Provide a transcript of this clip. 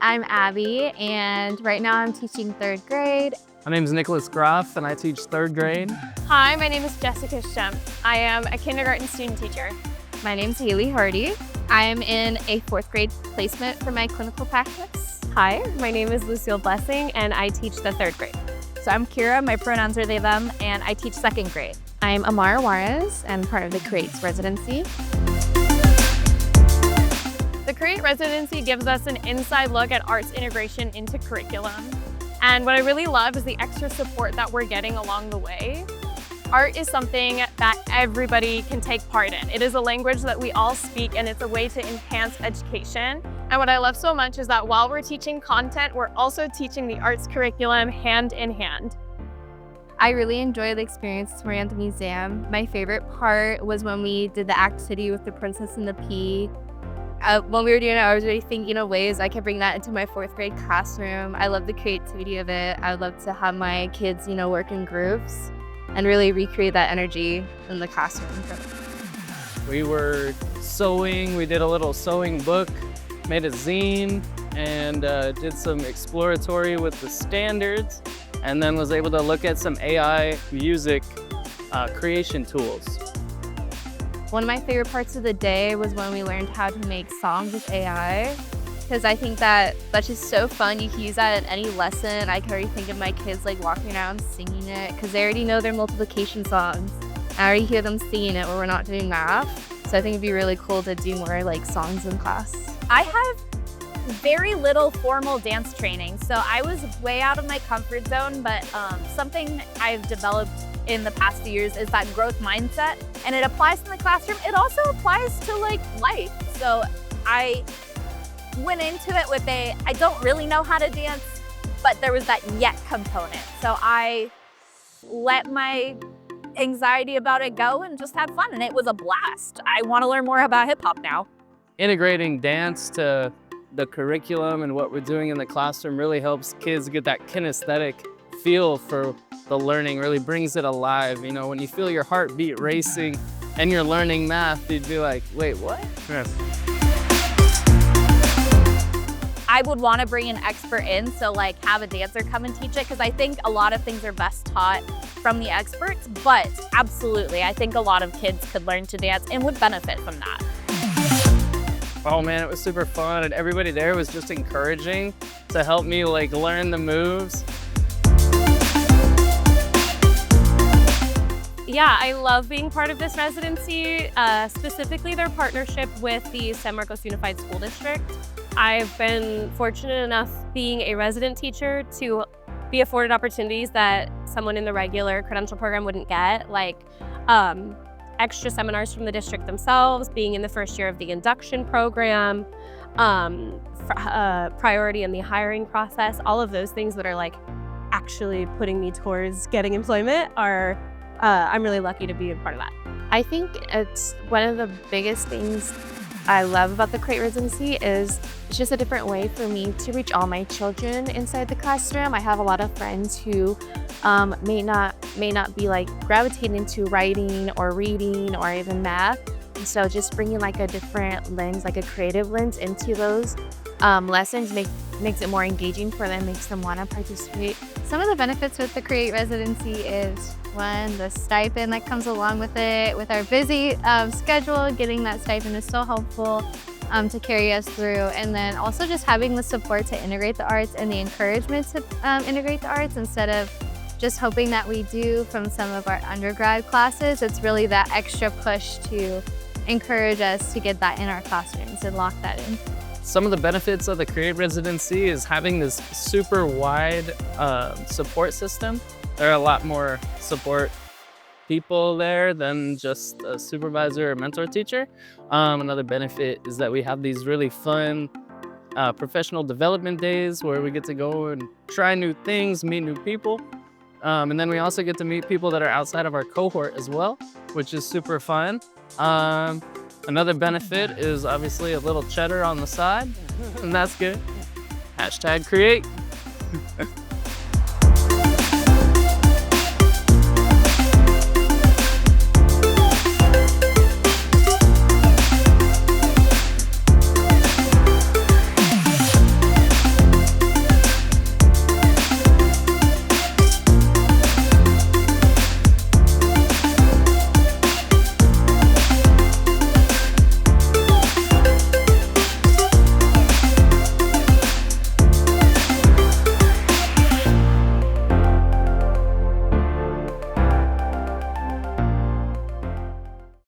I'm Abby, and right now I'm teaching 3rd grade. My name is Nicholas Groff, and I teach 3rd grade. Hi, my name is Jessica Schemp. I am a kindergarten student teacher. My name's Haley Hardy. I'm in a 4th grade placement for my clinical practice. Hi, my name is Lucille Blessing, and I teach the 3rd grade. So I'm Kira, my pronouns are they, them, and I teach 2nd grade. I'm Amara Juarez and part of the CREATE Residency. The CREATE Residency gives us an inside look at arts integration into curriculum. And what I really love is the extra support that we're getting along the way. Art is something that everybody can take part in. It is a language that we all speak, and it's a way to enhance education. And what I love so much is that while we're teaching content, we're also teaching the arts curriculum hand in hand. I really enjoyed the experience touring at the museum. My favorite part was when we did the activity with the Princess and the Pea. When we were doing it, I was really thinking of ways I could bring that into my 4th grade classroom. I love the creativity of it. I would love to have my kids, work in groups and really recreate that energy in the classroom. We were sewing. We did a little sewing book, made a zine, and did some exploratory with the standards, and then was able to look at some AI music creation tools. One of my favorite parts of the day was when we learned how to make songs with AI, because I think that's just so fun. You can use that in any lesson. I can already think of my kids walking around singing it, because they already know their multiplication songs. I already hear them singing it when we're not doing math. So I think it'd be really cool to do more songs in class. I have very little formal dance training, so I was way out of my comfort zone, but something I've developed in the past few years is that growth mindset, and it applies in the classroom. It also applies to life. So I went into it with I don't really know how to dance, but there was that yet component. So I let my anxiety about it go and just had fun, and it was a blast. I want to learn more about hip hop now. Integrating dance to the curriculum and what we're doing in the classroom really helps kids get that kinesthetic feel for the learning, really brings it alive. When you feel your heartbeat racing and you're learning math, you'd be like, wait, what? Yes. I would want to bring an expert in, so have a dancer come and teach it, because I think a lot of things are best taught from the experts, but absolutely, I think a lot of kids could learn to dance and would benefit from that. Oh man, it was super fun, and everybody there was just encouraging to help me learn the moves. Yeah, I love being part of this residency, specifically their partnership with the San Marcos Unified School District. I've been fortunate enough being a resident teacher to be afforded opportunities that someone in the regular credential program wouldn't get, extra seminars from the district themselves, being in the first year of the induction program, priority in the hiring process. All of those things that are actually putting me towards getting employment are I'm really lucky to be a part of that. I think it's one of the biggest things I love about the CREATE Residency is it's just a different way for me to reach all my children inside the classroom. I have a lot of friends who may not be gravitating into writing or reading or even math. And so just bringing a different lens, a creative lens into those lessons makes it more engaging for them, makes them want to participate. Some of the benefits with the CREATE Residency is, one, the stipend that comes along with it. With our busy schedule, getting that stipend is so helpful to carry us through. And then also just having the support to integrate the arts and the encouragement to integrate the arts instead of just hoping that we do from some of our undergrad classes. It's really that extra push to encourage us to get that in our classrooms and lock that in. Some of the benefits of the CREATE Residency is having this super wide support system. There are a lot more support people there than just a supervisor or mentor teacher. Another benefit is that we have these really fun professional development days where we get to go and try new things, meet new people. And then we also get to meet people that are outside of our cohort as well, which is super fun. Another benefit is obviously a little cheddar on the side, and that's good. #CREATE.